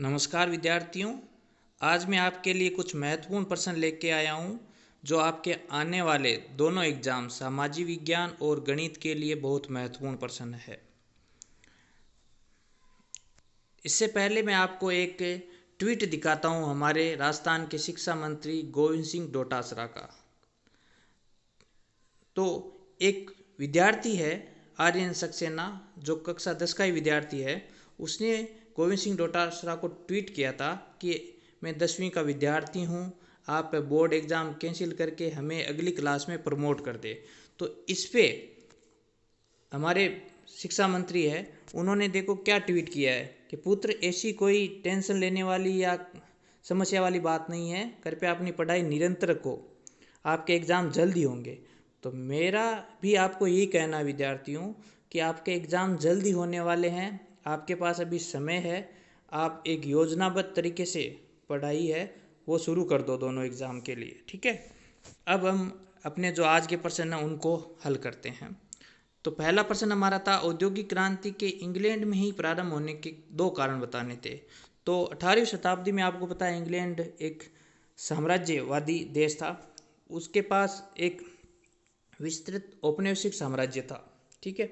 नमस्कार विद्यार्थियों। आज मैं आपके लिए कुछ महत्वपूर्ण प्रश्न लेके आया हूँ जो आपके आने वाले दोनों एग्जाम सामाजिक विज्ञान और गणित के लिए बहुत महत्वपूर्ण प्रश्न है। इससे पहले मैं आपको एक ट्वीट दिखाता हूँ हमारे राजस्थान के शिक्षा मंत्री गोविंद सिंह डोटासरा का। तो एक विद्यार्थी है आर्यन सक्सेना, जो कक्षा 10 का ही विद्यार्थी है। उसने गोविंद सिंह डोटासरा को ट्वीट किया था कि मैं 10वीं का विद्यार्थी हूँ, आप बोर्ड एग्ज़ाम कैंसिल करके हमें अगली क्लास में प्रमोट कर दे। तो इस पे हमारे शिक्षा मंत्री है, उन्होंने देखो क्या ट्वीट किया है कि पुत्र, ऐसी कोई टेंशन लेने वाली या समस्या वाली बात नहीं है, कृपया अपनी पढ़ाई निरंतर रखो, आपके एग्ज़ाम जल्द ही होंगे। तो मेरा भी आपको यही कहना है विद्यार्थियों कि आपके एग्ज़ाम जल्द ही होने वाले हैं, आपके पास अभी समय है, आप एक योजनाबद्ध तरीके से पढ़ाई है वो शुरू कर दो दोनों एग्ज़ाम के लिए, ठीक है। अब हम अपने जो आज के प्रश्न हैं उनको हल करते हैं। तो पहला प्रश्न हमारा था, औद्योगिक क्रांति के इंग्लैंड में ही प्रारंभ होने के दो कारण बताने थे। तो 18वीं शताब्दी में आपको पता है इंग्लैंड एक साम्राज्यवादी देश था, उसके पास एक विस्तृत औपनिवेशिक साम्राज्य था, ठीक है।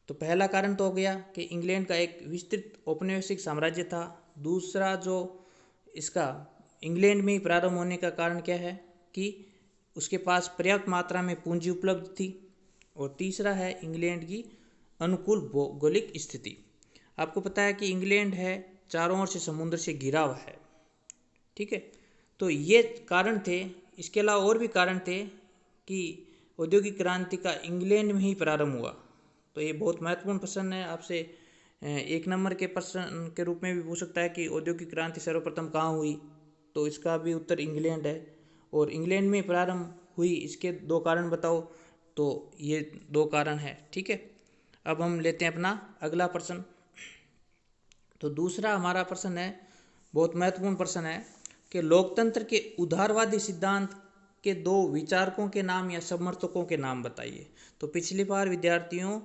तो पहला कारण तो हो गया कि इंग्लैंड का एक विस्तृत औपनिवेशिक साम्राज्य था। दूसरा जो इसका इंग्लैंड में ही प्रारंभ होने का कारण क्या है कि उसके पास पर्याप्त मात्रा में पूंजी उपलब्ध थी। और तीसरा है इंग्लैंड की अनुकूल भौगोलिक स्थिति। आपको पता है कि इंग्लैंड है चारों ओर से समुद्र से घिरा हुआ है, ठीक है। तो ये कारण थे। इसके अलावा और भी कारण थे कि औद्योगिक क्रांति का इंग्लैंड में ही प्रारंभ हुआ। तो ये बहुत महत्वपूर्ण प्रश्न है, आपसे 1 नंबर के प्रश्न के रूप में भी पूछ सकता है कि औद्योगिक क्रांति सर्वप्रथम कहाँ हुई। तो इसका भी उत्तर इंग्लैंड है और इंग्लैंड में प्रारंभ हुई। इसके 2 कारण बताओ, तो ये 2 कारण है, ठीक है। अब हम लेते हैं अपना अगला प्रश्न। तो दूसरा हमारा प्रश्न है, बहुत महत्वपूर्ण प्रश्न है कि लोकतंत्र के उदारवादी सिद्धांत के 2 विचारकों के नाम या समर्थकों के नाम बताइए। तो पिछली बार विद्यार्थियों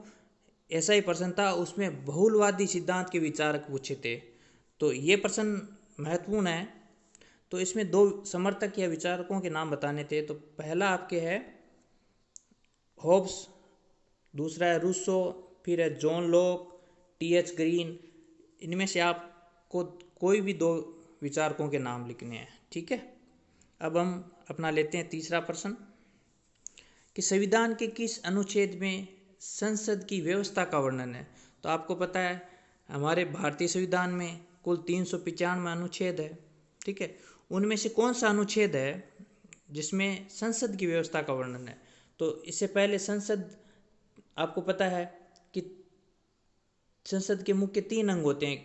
ऐसा ही प्रश्न था, उसमें बहुलवादी सिद्धांत के विचारक पूछे थे। तो ये प्रश्न महत्वपूर्ण है। तो इसमें 2 समर्थक या विचारकों के नाम बताने थे। तो पहला आपके है हॉब्स, दूसरा है रूसो, फिर है जॉन लॉक, टी.एच. ग्रीन। इनमें से आपको कोई भी 2 विचारकों के नाम लिखने हैं, ठीक है। अब हम अपना लेते हैं तीसरा प्रश्न कि संविधान के किस अनुच्छेद में संसद की व्यवस्था का वर्णन है। तो आपको पता है हमारे भारतीय संविधान में कुल 395 अनुच्छेद है, ठीक है। उनमें से कौन सा अनुच्छेद है जिसमें संसद की व्यवस्था का वर्णन है। तो इससे पहले संसद, आपको पता है कि संसद के मुख्य 3 अंग होते हैं।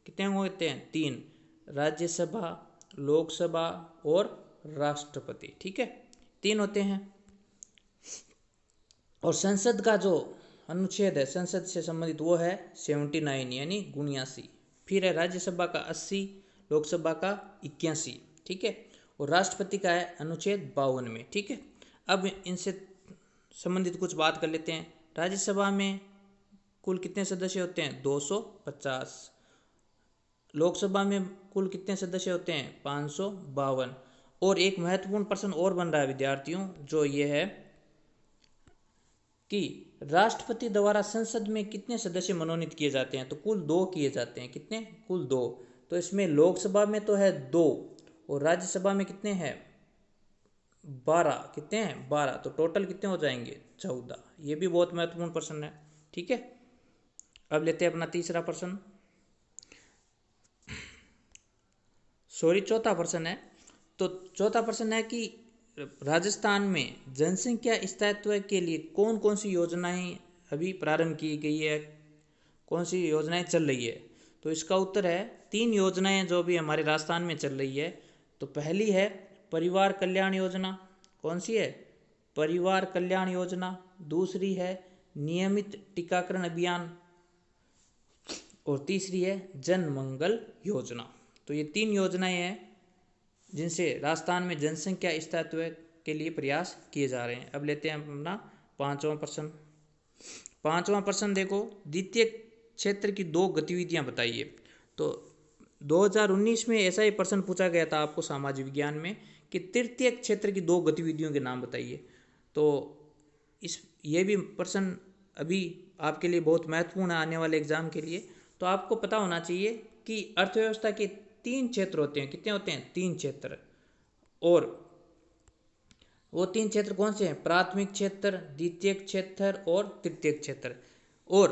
कितने अंग होते हैं? 3। राज्यसभा, लोकसभा और राष्ट्रपति, ठीक है, 3 होते हैं। और संसद का जो अनुच्छेद है संसद से संबंधित वो है 79 यानी 79। फिर है राज्यसभा का 80, लोकसभा का 81, ठीक है। और राष्ट्रपति का है अनुच्छेद 52 में, ठीक है। अब इनसे संबंधित कुछ बात कर लेते हैं। राज्यसभा में कुल कितने सदस्य होते हैं? 250। लोकसभा में कुल कितने सदस्य होते हैं? 552। और एक महत्वपूर्ण प्रश्न और बन रहा है विद्यार्थियों, जो ये है कि राष्ट्रपति द्वारा संसद में कितने सदस्य मनोनीत किए जाते हैं। तो कुल 2 किए जाते हैं। कितने? कुल 2। तो इसमें लोकसभा में तो है 2 और राज्यसभा में कितने हैं? 12। कितने हैं? 12। तो टोटल कितने हो जाएंगे? 14। ये भी बहुत महत्वपूर्ण प्रश्न है, ठीक है। अब लेते हैं अपना तीसरा प्रश्न, सॉरी चौथा प्रश्न है। तो चौथा प्रश्न है कि राजस्थान में जनसंख्या स्थायित्व के लिए कौन कौन सी योजनाएं अभी प्रारंभ की गई है, कौन सी योजनाएं चल रही है। तो इसका उत्तर है 3 योजनाएं जो भी हमारे राजस्थान में चल रही है। तो पहली है परिवार कल्याण योजना। कौन सी है? परिवार कल्याण योजना। दूसरी है नियमित टीकाकरण अभियान और तीसरी है जन मंगल योजना। तो ये 3 योजनाएं हैं जिनसे राजस्थान में जनसंख्या स्थायित्व के लिए प्रयास किए जा रहे हैं। अब लेते हैं अपना 5वां प्रश्न। 5वां प्रश्न देखो, द्वितीय क्षेत्र की 2 गतिविधियां बताइए। तो 2019 में ऐसा ही प्रश्न पूछा गया था आपको सामाजिक विज्ञान में कि तृतीय क्षेत्र की 2 गतिविधियों के नाम बताइए। तो ये भी प्रश्न अभी आपके लिए बहुत महत्वपूर्ण है आने वाले एग्जाम के लिए। तो आपको पता होना चाहिए कि अर्थव्यवस्था के 3 क्षेत्र होते हैं। कितने होते हैं? 3 क्षेत्र। और वो 3 क्षेत्र कौन से हैं? प्राथमिक क्षेत्र, द्वितीयक क्षेत्र और तृतीयक क्षेत्र। और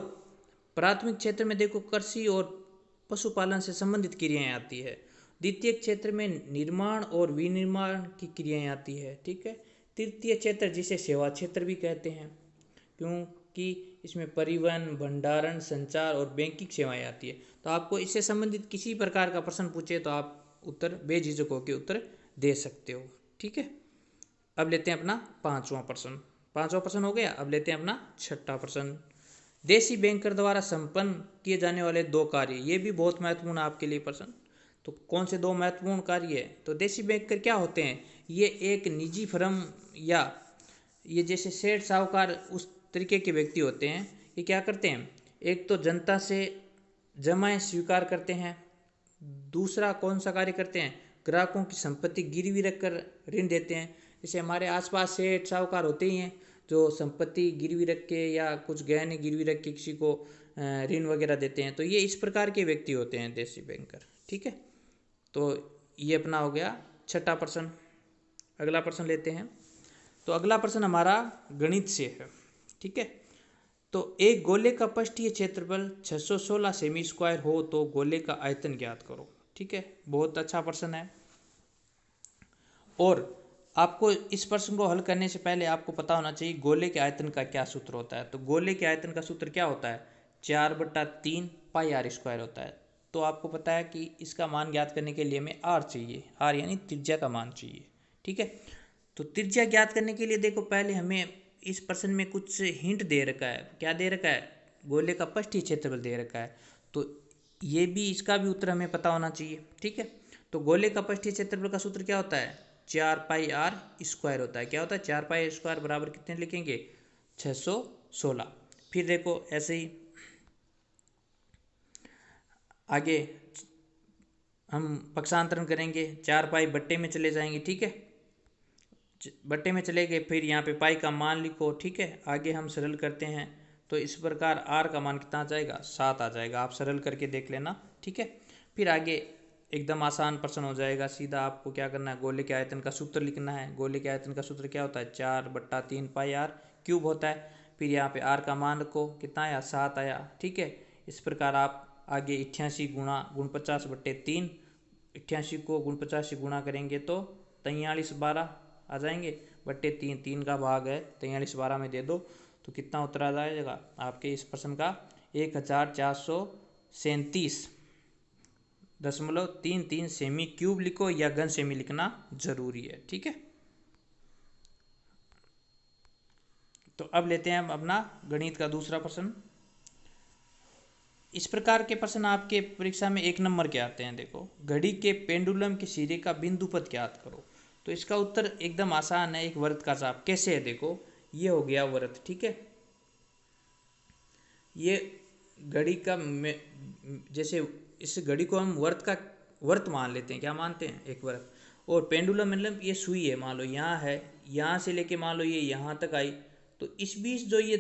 प्राथमिक क्षेत्र में देखो कृषि और पशुपालन से संबंधित क्रियाएं आती है। द्वितीय क्षेत्र में निर्माण और विनिर्माण की क्रियाएं आती है, ठीक है। तृतीय क्षेत्र जिसे सेवा क्षेत्र भी कहते हैं, क्योंकि इसमें परिवहन, भंडारण, संचार और बैंकिंग सेवाएं आती है। तो आपको इससे संबंधित किसी प्रकार का प्रश्न पूछे तो आप उत्तर बेझिझक होकर उत्तर दे सकते हो, ठीक है। अब लेते हैं अपना 5वां प्रश्न। 5वां प्रश्न हो गया। अब लेते हैं अपना 6ठा प्रश्न। देशी बैंकर द्वारा संपन्न किए जाने वाले 2 कार्य, ये भी बहुत महत्वपूर्ण आपके लिए प्रश्न। तो कौन से 2 महत्वपूर्ण कार्य है? तो देशी बैंकर क्या होते हैं? ये एक निजी फर्म या ये जैसे सेठ साहूकार उस तरीके के व्यक्ति होते हैं। ये क्या करते हैं? एक तो जनता से जमाएं स्वीकार करते हैं। दूसरा कौन सा कार्य करते हैं? ग्राहकों की संपत्ति गिरवी रखकर ऋण देते हैं। जैसे हमारे आसपास सेठ साहूकार होते ही हैं जो संपत्ति गिरवी रख के या कुछ गहने गिरवी रख के किसी को ऋण वगैरह देते हैं। तो ये इस प्रकार के व्यक्ति होते हैं देशी बैंकर, ठीक है। तो ये अपना हो गया 6ठा प्रश्न। अगला प्रश्न लेते हैं। तो अगला प्रश्न हमारा गणित से है, ठीक है। तो एक गोले का पृष्ठीय क्षेत्रफल 616 सेमी स्क्वायर हो तो गोले का आयतन ज्ञात करो, ठीक है। बहुत अच्छा प्रश्न है। और आपको इस प्रश्न को हल करने से पहले आपको पता होना चाहिए गोले के आयतन का क्या सूत्र होता है। तो गोले के आयतन का सूत्र क्या होता है? 4/3 पाई आर स्क्वायर होता है। तो आपको पता है कि इसका मान ज्ञात करने के लिए हमें आर चाहिए, आर यानी त्रिज्या का मान चाहिए, ठीक है। तो त्रिज्या ज्ञात करने के लिए देखो पहले हमें इस प्रश्न में कुछ हिंट दे रखा है। क्या दे रखा है? गोले का पृष्ठीय क्षेत्रफल दे रखा है। तो ये भी, इसका भी उत्तर हमें पता होना चाहिए, ठीक है। तो गोले का पृष्ठीय क्षेत्रफल का सूत्र क्या होता है? 4 पाई आर स्क्वायर होता है। क्या होता है? 4 पाई स्क्वायर बराबर कितने लिखेंगे? 616। फिर देखो ऐसे ही आगे हम पक्षांतरण करेंगे। 4 पाई बट्टे में चले जाएंगे, ठीक है। बट्टे में चले गए, फिर यहाँ पे पाई का मान लिखो, ठीक है। आगे हम सरल करते हैं तो इस प्रकार आर का मान कितना आ जाएगा? 7 आ जाएगा। आप सरल करके देख लेना, ठीक है। फिर आगे एकदम आसान प्रश्न हो जाएगा। सीधा आपको क्या करना है? गोले के आयतन का सूत्र लिखना है। गोले के आयतन का सूत्र क्या होता है? 4/3 पाई आर क्यूब होता है। फिर यहाँ पे आर का मान रखो, कितना आया? 7 आया, ठीक है। इस प्रकार आप आगे 88 गुणा 49/3, 88 को 49 से गुणा करेंगे तो 43/12 आ जाएंगे। बट्टे 3, 3 का भाग है, 43/12 में दे दो तो कितना उत्तर आ जाएगा आपके इस प्रश्न का? 1437.33 सेमी क्यूब लिखो या घन सेमी लिखना जरूरी है, ठीक है। तो अब लेते हैं हम अपना गणित का दूसरा प्रश्न। इस प्रकार के प्रश्न आपके परीक्षा में 1 नंबर के आते हैं। देखो, घड़ी के पेंडुलम के सिरे का बिंदु पद ज्ञात करो। तो इसका उत्तर एकदम आसान है, एक वृत्त का चाप। कैसे है? देखो, ये हो गया वृत्त, ठीक है। ये घड़ी का जैसे इस घड़ी को हम वर्त मान लेते हैं। क्या मानते हैं? एक वर्त। और पेंडुलम मतलब ये सुई है, मान लो यहाँ है, यहाँ से लेके मान लो ये यहाँ तक आई, तो इस बीच जो ये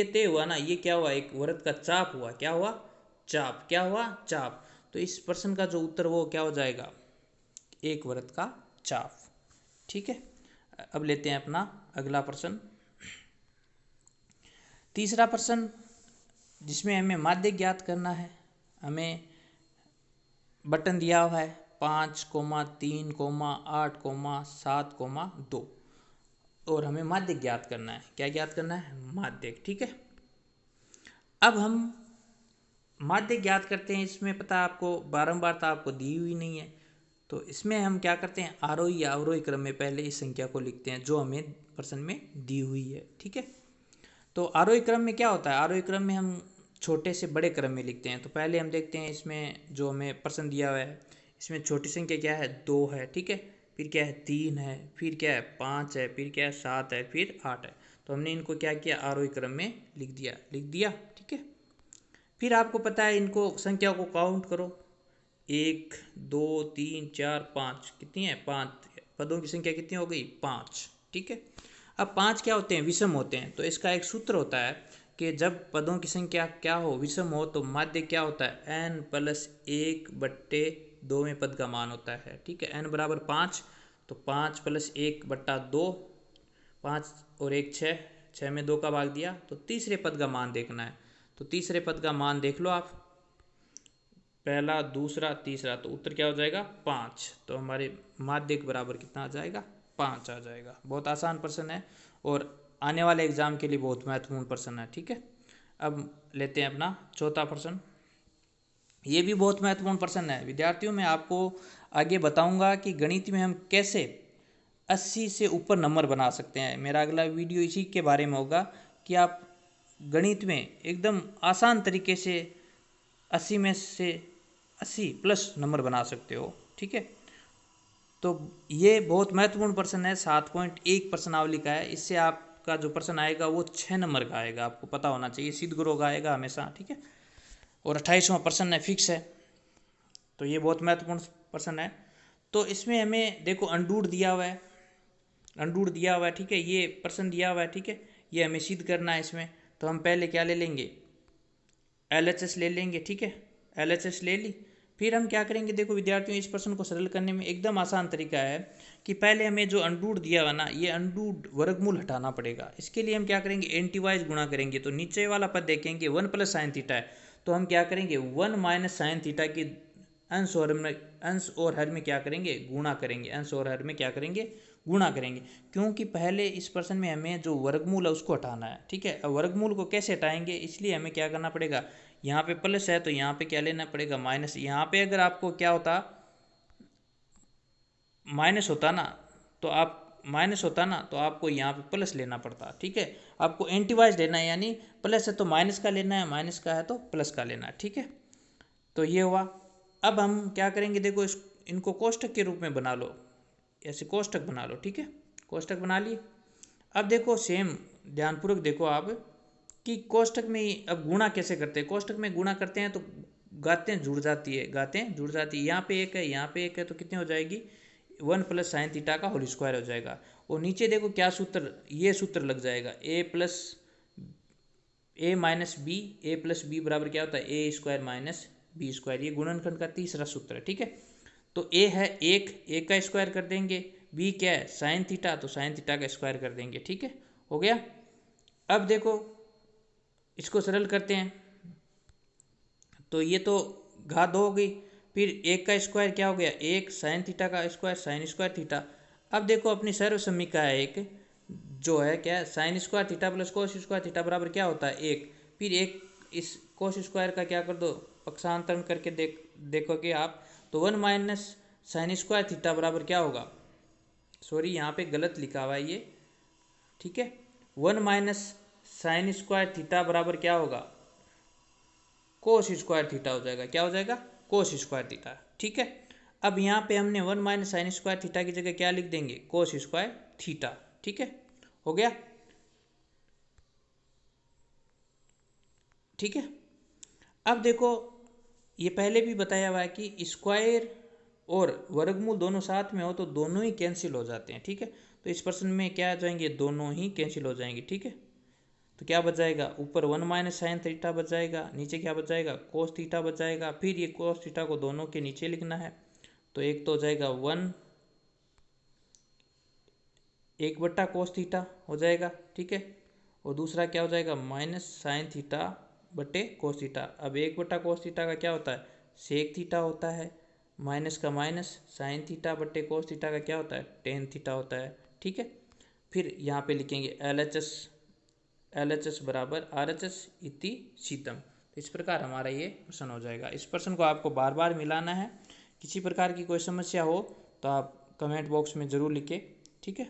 तय हुआ ना, ये क्या हुआ? एक वर्त का चाप हुआ। क्या हुआ? चाप। क्या हुआ? चाप। तो इस प्रश्न का जो उत्तर वो क्या हो जाएगा? एक वर्त का चाप, ठीक है। अब लेते हैं अपना अगला प्रश्न, तीसरा प्रश्न, जिसमें हमें माध्य ज्ञात करना है। हमें बटन दिया हुआ है 5,3,8,7,2 और हमें माध्य ज्ञात करना है। क्या ज्ञात करना है? माध्य, ठीक है। अब हम माध्य ज्ञात करते हैं। इसमें पता है आपको, बारंबारता आपको दी हुई नहीं है। तो इसमें हम क्या करते हैं? आरोही या अवरोही क्रम में पहले इस संख्या को लिखते हैं जो हमें प्रश्न में दी हुई है, ठीक है। तो आरोही क्रम में क्या होता है? आरोही क्रम में हम छोटे से बड़े क्रम में लिखते हैं। तो पहले हम देखते हैं इसमें जो हमें प्रश्न दिया हुआ है, इसमें छोटी संख्या क्या है? 2 है, ठीक है। फिर क्या है? 3 है। फिर क्या है? 5 है। फिर क्या है? 7 है। फिर 8 है। तो हमने इनको क्या किया? आरोही क्रम में लिख दिया, ठीक है। फिर आपको पता है इनको संख्या को काउंट करो। 1 2 3 4 5 कितनी है? 5 पदों की संख्या कितनी हो गई? 5। ठीक है, अब 5 क्या होते हैं? विषम होते हैं। तो इसका एक सूत्र होता है कि जब पदों की संख्या क्या हो? विषम हो, तो माध्य क्या होता है? n+1/2 में पद का मान होता है। ठीक है, n बराबर 5, तो 5 + 1/2, 5 और 1 6, 6 में 2 का भाग दिया, तो तीसरे पद का मान देखना है। तो तीसरे पद का मान देख लो आप, पहला, दूसरा, तीसरा, तो उत्तर क्या हो जाएगा? 5। तो हमारे माध्य के बराबर कितना आ जाएगा? 5 आ जाएगा। बहुत आसान प्रश्न है और आने वाले एग्जाम के लिए बहुत महत्वपूर्ण प्रश्न है। ठीक है, अब लेते हैं अपना चौथा प्रश्न। ये भी बहुत महत्वपूर्ण प्रश्न है विद्यार्थियों। मैं आपको आगे बताऊंगा कि गणित में हम कैसे 80 से ऊपर नंबर बना सकते हैं। मेरा अगला वीडियो इसी के बारे में होगा कि आप गणित में एकदम आसान तरीके से 80 में से 80+ नंबर बना सकते हो। ठीक है, तो ये बहुत महत्वपूर्ण प्रश्न है। 7.1 प्रश्नावली का है। इससे आपका जो प्रश्न आएगा वो 6 नंबर का आएगा। आपको पता होना चाहिए, सिद्ध गुरु का आएगा हमेशा। ठीक है, और 28वां प्रश्न है, फिक्स है। तो ये बहुत महत्वपूर्ण प्रश्न है। तो इसमें हमें देखो अंडूर दिया हुआ है, अंडूर दिया हुआ है। ठीक है, ये प्रश्न दिया हुआ है। ठीक है, ये हमें सिद्ध करना है इसमें। तो हम पहले क्या ले लेंगे? LHS ले लेंगे। ठीक है, LHS ले ली। फिर हम क्या करेंगे? देखो विद्यार्थियों, इस प्रश्न को सरल करने में एकदम आसान तरीका है कि पहले हमें जो अंडूर दिया हुआ ना, ये अंडूर वर्गमूल हटाना पड़ेगा। इसके लिए हम क्या करेंगे? एंटीवाइज गुणा करेंगे। तो नीचे वाला पद देखेंगे 1 + sin थीटा है, तो हम क्या करेंगे? 1 - sin थीटा की अंश और हर में क्या करेंगे? गुणा करेंगे। अंश और हर में क्या करेंगे? गुणा करेंगे। क्योंकि पहले इस प्रश्न में हमें जो वर्गमूल है उसको हटाना है। ठीक है, अब वर्गमूल को कैसे हटाएंगे? इसलिए हमें क्या करना पड़ेगा? यहाँ पे प्लस है तो यहाँ पे क्या लेना पड़ेगा? माइनस। यहाँ पे अगर आपको क्या होता, माइनस होता ना, तो आपको यहाँ पे प्लस लेना पड़ता। ठीक है, आपको एंटीवाइज लेना है, यानी प्लस है तो माइनस का लेना है, माइनस का है तो प्लस का लेना है। ठीक है, तो ये हुआ। अब हम क्या करेंगे? देखो इनको कोष्टक के रूप में बना लो, ऐसे कोष्टक बना लो। ठीक है, कोष्टक बना लिए। अब देखो सेम ध्यानपूर्वक देखो आप कि कोष्टक में ही अब गुणा कैसे करते हैं। कोष्टक में गुणा करते हैं तो गातें जुड़ जाती है, गातें जुड़ जाती है। यहाँ पे एक है, यहाँ पे एक है, तो कितनी हो जाएगी? 1 + sin थीटा का होल स्क्वायर हो जाएगा। और नीचे देखो क्या सूत्र, ये सूत्र लग जाएगा a - b, a+b बराबर क्या होता है? a² - b²। ये गुणनखंड का तीसरा सूत्र है। ठीक है, तो a है 1 का स्क्वायर कर देंगे, b क्या है? sin थीटा, तो sin थीटा का स्क्वायर कर देंगे। ठीक है, हो गया। अब देखो इसको सरल करते हैं, तो ये तो घात 2 हो गई। फिर 1 का स्क्वायर क्या हो गया? 1 sin थीटा का स्क्वायर, sin² थीटा। अब देखो अपनी सर्व समीका है एक, जो है क्या है? sin² थीटा + cos² थीटा बराबर क्या होता है? 1। फिर एक इस cos² का क्या कर दो? पक्षांतरण करके देखोगे आप, तो 1 - sin² थीटा बराबर क्या होगा? सॉरी, यहाँ पे गलत लिखा हुआ है ये। ठीक है, 1 - sin² थीटा बराबर क्या होगा? cos² थीटा हो जाएगा। क्या हो जाएगा? cos² theta. ठीक है, अब यहाँ पे हमने 1 - sin² थीटा की जगह क्या लिख देंगे? cos² theta. ठीक है, हो गया। ठीक है, अब देखो ये पहले भी बताया हुआ है कि स्क्वायर और वर्गमूल दोनों साथ में हो तो दोनों ही कैंसिल हो जाते हैं। ठीक है, तो इस प्रश्न में क्या आ जाएंगे? दोनों ही कैंसिल हो जाएंगे। ठीक है, तो क्या बच जाएगा? ऊपर 1 - sin थीटा बच जाएगा, नीचे क्या बच जाएगा? cos थीटा बच जाएगा। फिर ये cos थीटा को दोनों के नीचे लिखना है, तो एक तो हो जाएगा 1/cos थीटा हो जाएगा। ठीक है, और दूसरा क्या हो जाएगा? -sin थीटा बटे cos थीटा। अब 1/cos थीटा का क्या होता है? sec थीटा होता है। माइनस का माइनस, sin थीटा बटे cos थीटा का क्या होता है? tan थीटा होता है। ठीक है, फिर यहाँ पे लिखेंगे LHS बराबर RHS इति शीतम। तो इस प्रकार हमारा ये प्रश्न हो जाएगा। इस प्रश्न को आपको बार बार मिलाना है। किसी प्रकार की कोई समस्या हो तो आप कमेंट बॉक्स में ज़रूर लिखें। ठीक है,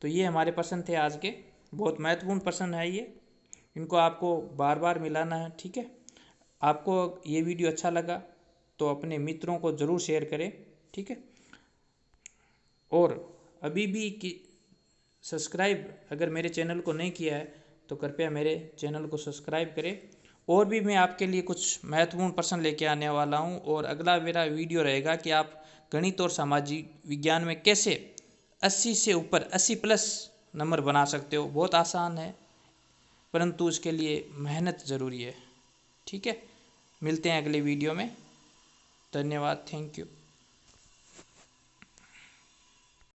तो ये हमारे प्रश्न थे आज के। बहुत महत्वपूर्ण प्रश्न है ये, इनको आपको बार बार मिलाना है। ठीक है, आपको ये वीडियो अच्छा लगा तो अपने मित्रों को ज़रूर शेयर करें। ठीक है, और अभी भी सब्सक्राइब अगर मेरे चैनल को नहीं किया है तो कृपया मेरे चैनल को सब्सक्राइब करें और भी मैं आपके लिए कुछ महत्वपूर्ण प्रश्न लेके आने वाला हूँ। और अगला मेरा वीडियो रहेगा कि आप गणित और सामाजिक विज्ञान में कैसे 80 से ऊपर 80+ नंबर बना सकते हो। बहुत आसान है, परंतु उसके लिए मेहनत ज़रूरी है। ठीक है, मिलते हैं अगले वीडियो में। धन्यवाद, थैंक यू।